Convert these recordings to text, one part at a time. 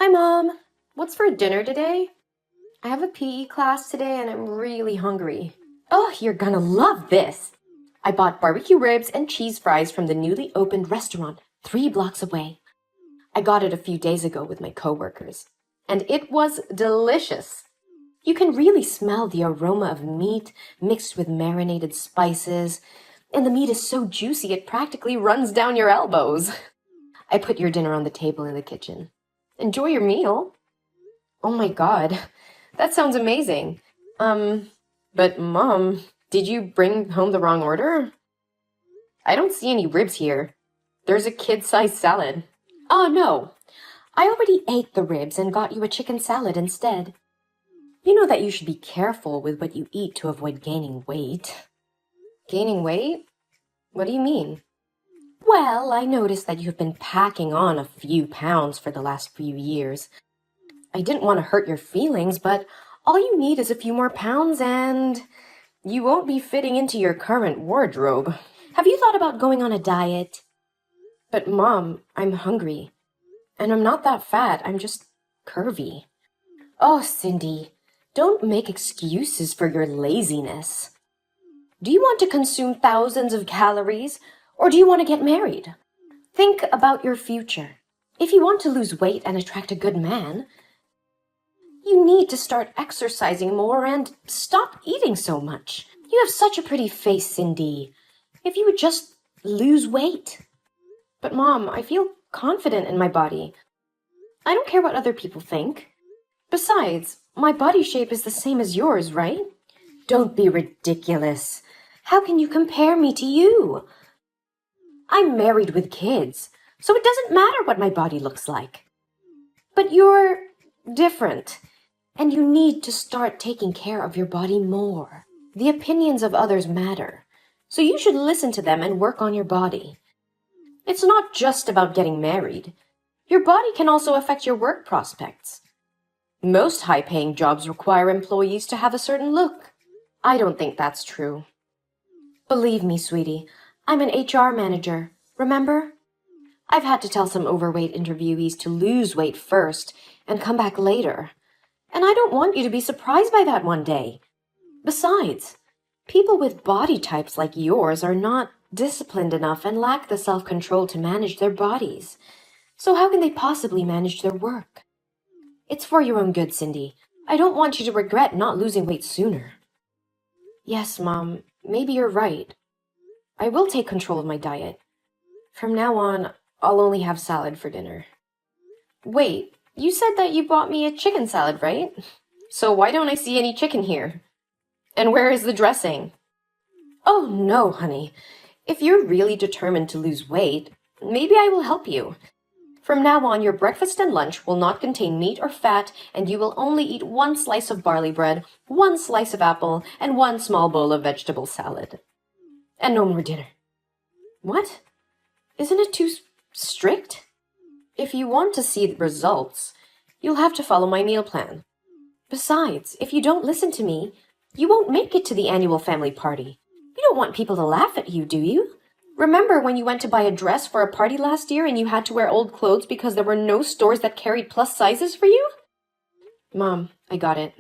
Hi, Mom. What's for dinner today? I have a PE class today and I'm really hungry. Oh, you're gonna love this! I bought barbecue ribs and cheese fries from the newly opened restaurant 3 blocks away. I got it a few days ago with my coworkers, and it was delicious. You can really smell the aroma of meat mixed with marinated spices, and the meat is so juicy it practically runs down your elbows. I put your dinner on the table in the kitchen. Enjoy your meal. Oh my God, that sounds amazing. But Mom, did you bring home the wrong order? I don't see any ribs here. There's a kid-sized salad. Oh no, I already ate the ribs and got you a chicken salad instead. You know that you should be careful with what you eat to avoid gaining weight. Gaining weight? What do you mean? Well, I noticed that you've been packing on a few pounds for the last few years. I didn't want to hurt your feelings, but all you need is a few more pounds and you won't be fitting into your current wardrobe. Have you thought about going on a diet? But Mom, I'm hungry. And I'm not that fat, I'm just curvy. Oh, Cindy, don't make excuses for your laziness. Do you want to consume thousands of calories, or do you want to get married? Think about your future. If you want to lose weight and attract a good man, you need to start exercising more and stop eating so much. You have such a pretty face, Cindy. If you would just lose weight. But Mom, I feel confident in my body. I don't care what other people think. Besides, my body shape is the same as yours, right? Don't be ridiculous. How can you compare me to you? I'm married with kids, so it doesn't matter what my body looks like. But you're different, and you need to start taking care of your body more. The opinions of others matter, so you should listen to them and work on your body. It's not just about getting married. Your body can also affect your work prospects. Most high-paying jobs require employees to have a certain look. I don't think that's true. Believe me, sweetie, I'm an HR manager, remember? I've had to tell some overweight interviewees to lose weight first and come back later. And I don't want you to be surprised by that one day. Besides, people with body types like yours are not disciplined enough and lack the self-control to manage their bodies. So how can they possibly manage their work? It's for your own good, Cindy. I don't want you to regret not losing weight sooner. Yes, Mom, maybe you're right. I will take control of my diet. From now on, I'll only have salad for dinner. Wait, you said that you bought me a chicken salad, right? So why don't I see any chicken here? And where is the dressing? Oh, no, honey. If you're really determined to lose weight, maybe I will help you. From now on, your breakfast and lunch will not contain meat or fat, and you will only eat 1 slice of barley bread, 1 slice of apple, and 1 small bowl of vegetable salad. And no more dinner. What? Isn't it too strict? If you want to see the results, you'll have to follow my meal plan. Besides, if you don't listen to me, you won't make it to the annual family party. You don't want people to laugh at you, do you? Remember when you went to buy a dress for a party last year and you had to wear old clothes because there were no stores that carried plus sizes for you? Mom, I got it.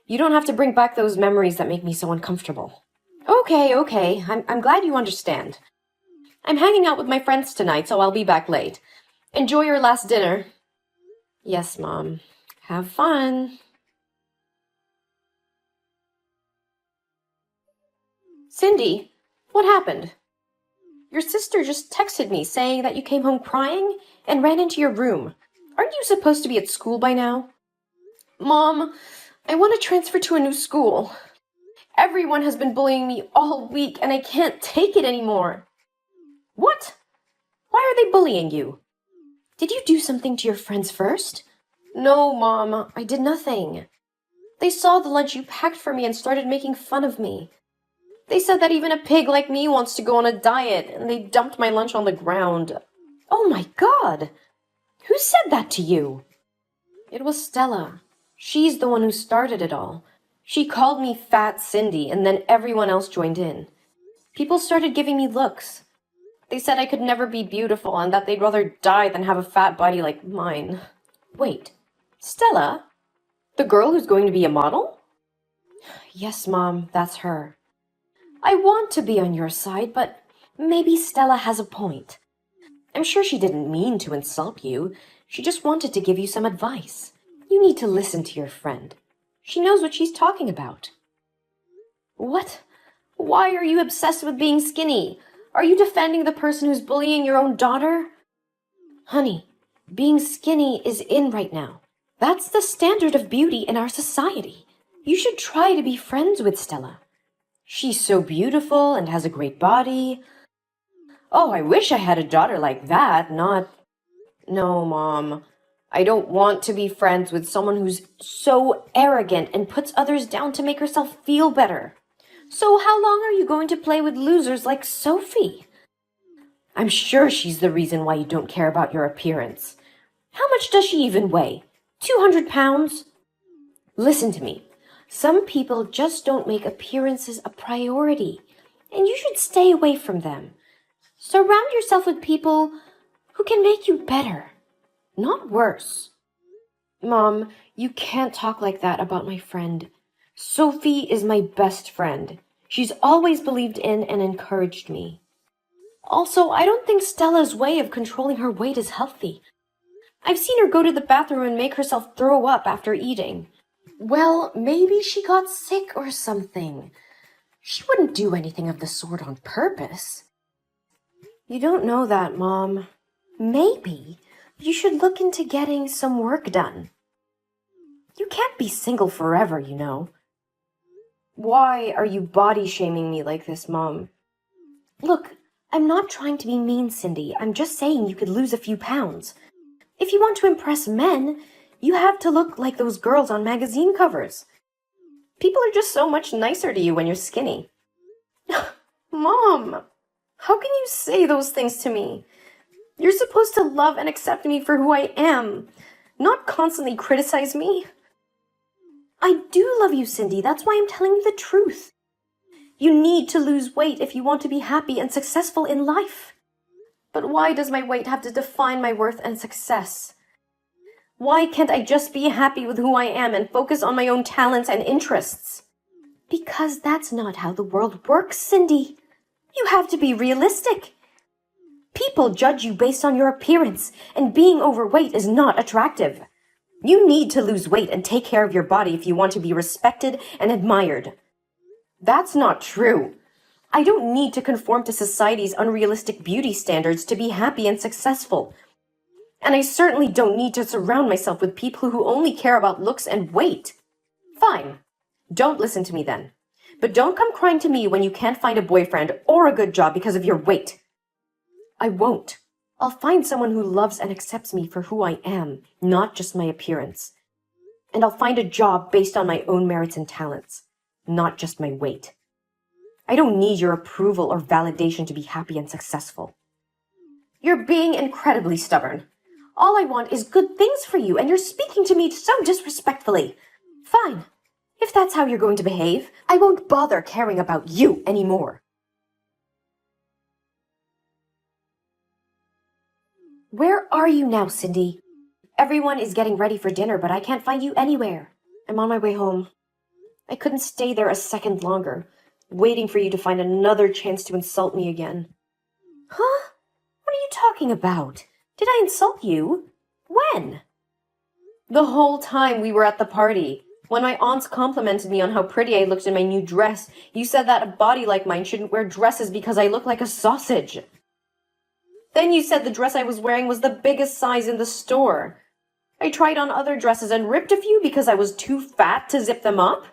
You don't have to bring back those memories that make me so uncomfortable. Okay. I'm glad you understand. I'm hanging out with my friends tonight, so I'll be back late. Enjoy your last dinner. Yes, Mom. Have fun. Cindy, what happened? Your sister just texted me saying that you came home crying and ran into your room. Aren't you supposed to be at school by now? Mom, I want to transfer to a new school. Everyone has been bullying me all week and I can't take it anymore. What? Why are they bullying you? Did you do something to your friends first? No, Mom, I did nothing. They saw the lunch you packed for me and started making fun of me. They said that even a pig like me wants to go on a diet, and they dumped my lunch on the ground. Oh my God! Who said that to you? It was Stella. She's the one who started it all. She called me Fat Cindy, and then everyone else joined in. People started giving me looks. They said I could never be beautiful and that they'd rather die than have a fat body like mine. Wait, Stella? The girl who's going to be a model? Yes, Mom, that's her. I want to be on your side, but maybe Stella has a point. I'm sure she didn't mean to insult you. She just wanted to give you some advice. You need to listen to your friend. She knows what she's talking about. What? Why are you obsessed with being skinny? Are you defending the person who's bullying your own daughter? Honey, being skinny is in right now. That's the standard of beauty in our society. You should try to be friends with Stella. She's so beautiful and has a great body. Oh, I wish I had a daughter like that, not... No, Mom. I don't want to be friends with someone who's so arrogant and puts others down to make herself feel better. So how long are you going to play with losers like Sophie? I'm sure she's the reason why you don't care about your appearance. How much does she even weigh? 200 pounds? Listen to me. Some people just don't make appearances a priority, and you should stay away from them. Surround yourself with people who can make you better, not worse. Mom, you can't talk like that about my friend. Sophie is my best friend. She's always believed in and encouraged me. Also, I don't think Stella's way of controlling her weight is healthy. I've seen her go to the bathroom and make herself throw up after eating. Well, maybe she got sick or something. She wouldn't do anything of the sort on purpose. You don't know that, Mom. Maybe you should look into getting some work done. You can't be single forever, you know. Why are you body-shaming me like this, Mom? Look, I'm not trying to be mean, Cindy. I'm just saying you could lose a few pounds. If you want to impress men, you have to look like those girls on magazine covers. People are just so much nicer to you when you're skinny. Mom, how can you say those things to me? You're supposed to love and accept me for who I am, not constantly criticize me. I do love you, Cindy. That's why I'm telling you the truth. You need to lose weight if you want to be happy and successful in life. But why does my weight have to define my worth and success? Why can't I just be happy with who I am and focus on my own talents and interests? Because that's not how the world works, Cindy. You have to be realistic. People judge you based on your appearance, and being overweight is not attractive. You need to lose weight and take care of your body if you want to be respected and admired. That's not true. I don't need to conform to society's unrealistic beauty standards to be happy and successful. And I certainly don't need to surround myself with people who only care about looks and weight. Fine. Don't listen to me then. But don't come crying to me when you can't find a boyfriend or a good job because of your weight. I won't. I'll find someone who loves and accepts me for who I am, not just my appearance. And I'll find a job based on my own merits and talents, not just my weight. I don't need your approval or validation to be happy and successful. You're being incredibly stubborn. All I want is good things for you, and you're speaking to me so disrespectfully. Fine. If that's how you're going to behave, I won't bother caring about you anymore. Where are you now, Cindy? Everyone is getting ready for dinner, but I can't find you anywhere. I'm on my way home. I couldn't stay there a second longer, waiting for you to find another chance to insult me again. Huh? What are you talking about? Did I insult you? When? The whole time we were at the party. When my aunts complimented me on how pretty I looked in my new dress, you said that a body like mine shouldn't wear dresses because I look like a sausage. Then you said the dress I was wearing was the biggest size in the store. I tried on other dresses and ripped a few because I was too fat to zip them up.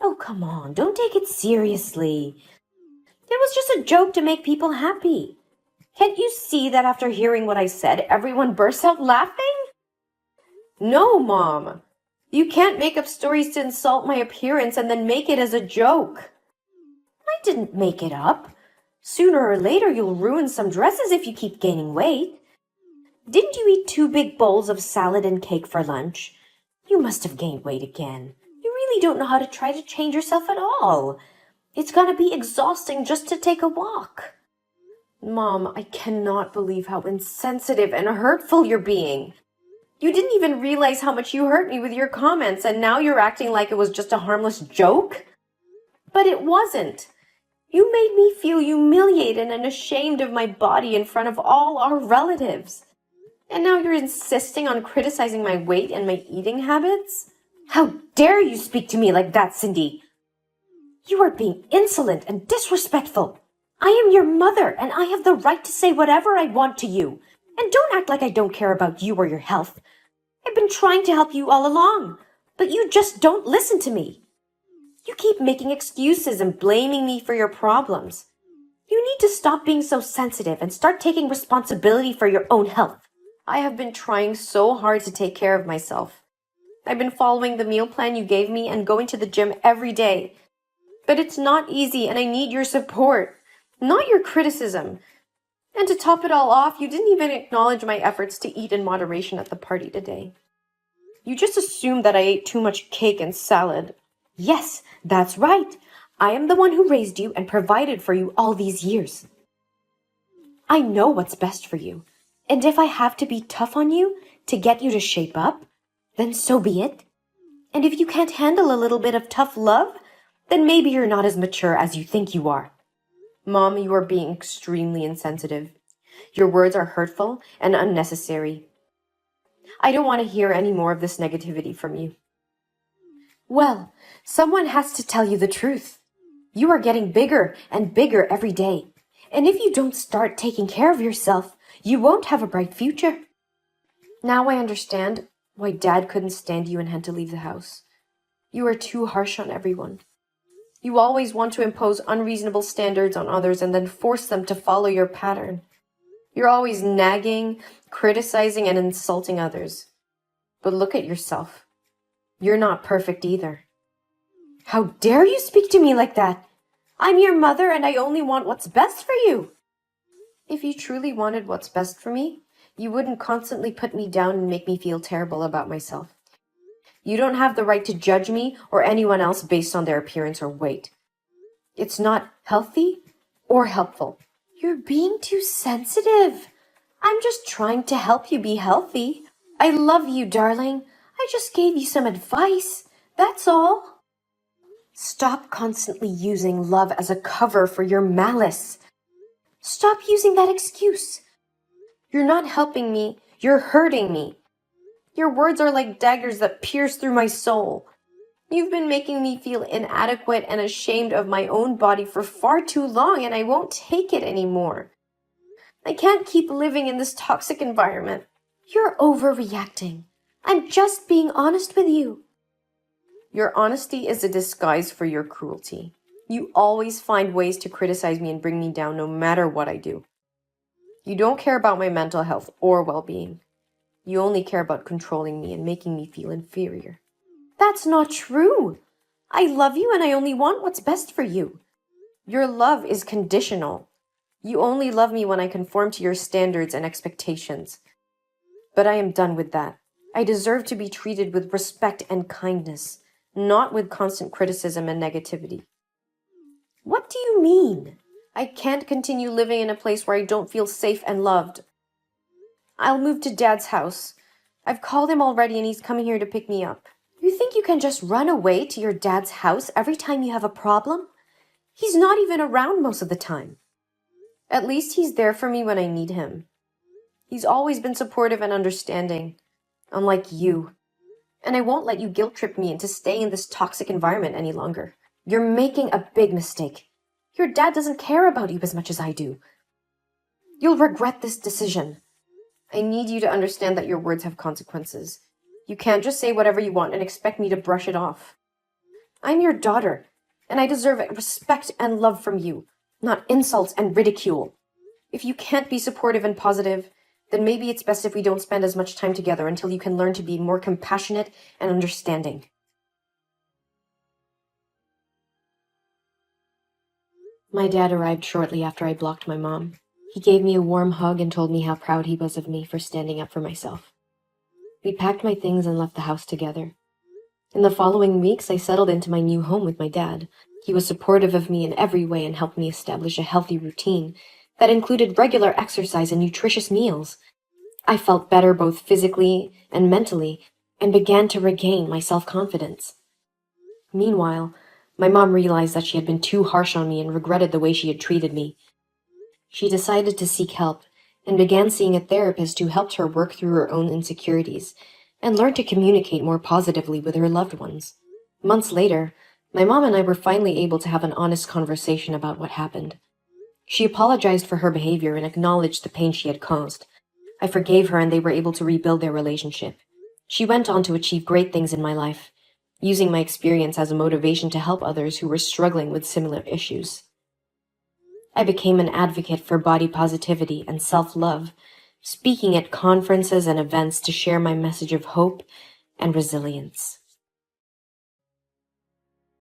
Oh, come on, don't take it seriously. It was just a joke to make people happy. Can't you see that after hearing what I said, everyone burst out laughing? No, Mom. You can't make up stories to insult my appearance and then make it as a joke. I didn't make it up. Sooner or later, you'll ruin some dresses if you keep gaining weight. Didn't you eat 2 big bowls of salad and cake for lunch? You must have gained weight again. You really don't know how to try to change yourself at all. It's gonna be exhausting just to take a walk. Mom, I cannot believe how insensitive and hurtful you're being. You didn't even realize how much you hurt me with your comments, and now you're acting like it was just a harmless joke? But it wasn't. You made me feel humiliated and ashamed of my body in front of all our relatives. And now you're insisting on criticizing my weight and my eating habits? How dare you speak to me like that, Cindy? You are being insolent and disrespectful. I am your mother, and I have the right to say whatever I want to you. And don't act like I don't care about you or your health. I've been trying to help you all along, but you just don't listen to me. You keep making excuses and blaming me for your problems. You need to stop being so sensitive and start taking responsibility for your own health. I have been trying so hard to take care of myself. I've been following the meal plan you gave me and going to the gym every day. But it's not easy, and I need your support, not your criticism. And to top it all off, you didn't even acknowledge my efforts to eat in moderation at the party today. You just assumed that I ate too much cake and salad. Yes, that's right. I am the one who raised you and provided for you all these years. I know what's best for you. And if I have to be tough on you to get you to shape up, then so be it. And if you can't handle a little bit of tough love, then maybe you're not as mature as you think you are. Mom, you are being extremely insensitive. Your words are hurtful and unnecessary. I don't want to hear any more of this negativity from you. Well, someone has to tell you the truth. You are getting bigger and bigger every day. And if you don't start taking care of yourself, you won't have a bright future. Now I understand why Dad couldn't stand you and had to leave the house. You are too harsh on everyone. You always want to impose unreasonable standards on others and then force them to follow your pattern. You're always nagging, criticizing, and insulting others. But look at yourself. You're not perfect either. How dare you speak to me like that? I'm your mother and I only want what's best for you. If you truly wanted what's best for me, you wouldn't constantly put me down and make me feel terrible about myself. You don't have the right to judge me or anyone else based on their appearance or weight. It's not healthy or helpful. You're being too sensitive. I'm just trying to help you be healthy. I love you, darling. I just gave you some advice. That's all. Stop constantly using love as a cover for your malice. Stop using that excuse. You're not helping me. You're hurting me. Your words are like daggers that pierce through my soul. You've been making me feel inadequate and ashamed of my own body for far too long, and I won't take it anymore. I can't keep living in this toxic environment. You're overreacting. I'm just being honest with you. Your honesty is a disguise for your cruelty. You always find ways to criticize me and bring me down no matter what I do. You don't care about my mental health or well-being. You only care about controlling me and making me feel inferior. That's not true. I love you and I only want what's best for you. Your love is conditional. You only love me when I conform to your standards and expectations. But I am done with that. I deserve to be treated with respect and kindness, not with constant criticism and negativity. What do you mean? I can't continue living in a place where I don't feel safe and loved. I'll move to Dad's house. I've called him already and he's coming here to pick me up. You think you can just run away to your dad's house every time you have a problem? He's not even around most of the time. At least he's there for me when I need him. He's always been supportive and understanding, unlike you. And I won't let you guilt trip me into staying in this toxic environment any longer. You're making a big mistake. Your dad doesn't care about you as much as I do. You'll regret this decision. I need you to understand that your words have consequences. You can't just say whatever you want and expect me to brush it off. I'm your daughter, and I deserve respect and love from you, not insults and ridicule. If you can't be supportive and positive, then maybe it's best if we don't spend as much time together until you can learn to be more compassionate and understanding. My dad arrived shortly after I blocked my mom. He gave me a warm hug and told me how proud he was of me for standing up for myself. We packed my things and left the house together. In the following weeks, I settled into my new home with my dad. He was supportive of me in every way and helped me establish a healthy routine that included regular exercise and nutritious meals. I felt better both physically and mentally and began to regain my self-confidence. Meanwhile, my mom realized that she had been too harsh on me and regretted the way she had treated me. She decided to seek help and began seeing a therapist who helped her work through her own insecurities and learn to communicate more positively with her loved ones. Months later, my mom and I were finally able to have an honest conversation about what happened. She apologized for her behavior and acknowledged the pain she had caused. I forgave her and they were able to rebuild their relationship. She went on to achieve great things in my life, using my experience as a motivation to help others who were struggling with similar issues. I became an advocate for body positivity and self-love, speaking at conferences and events to share my message of hope and resilience.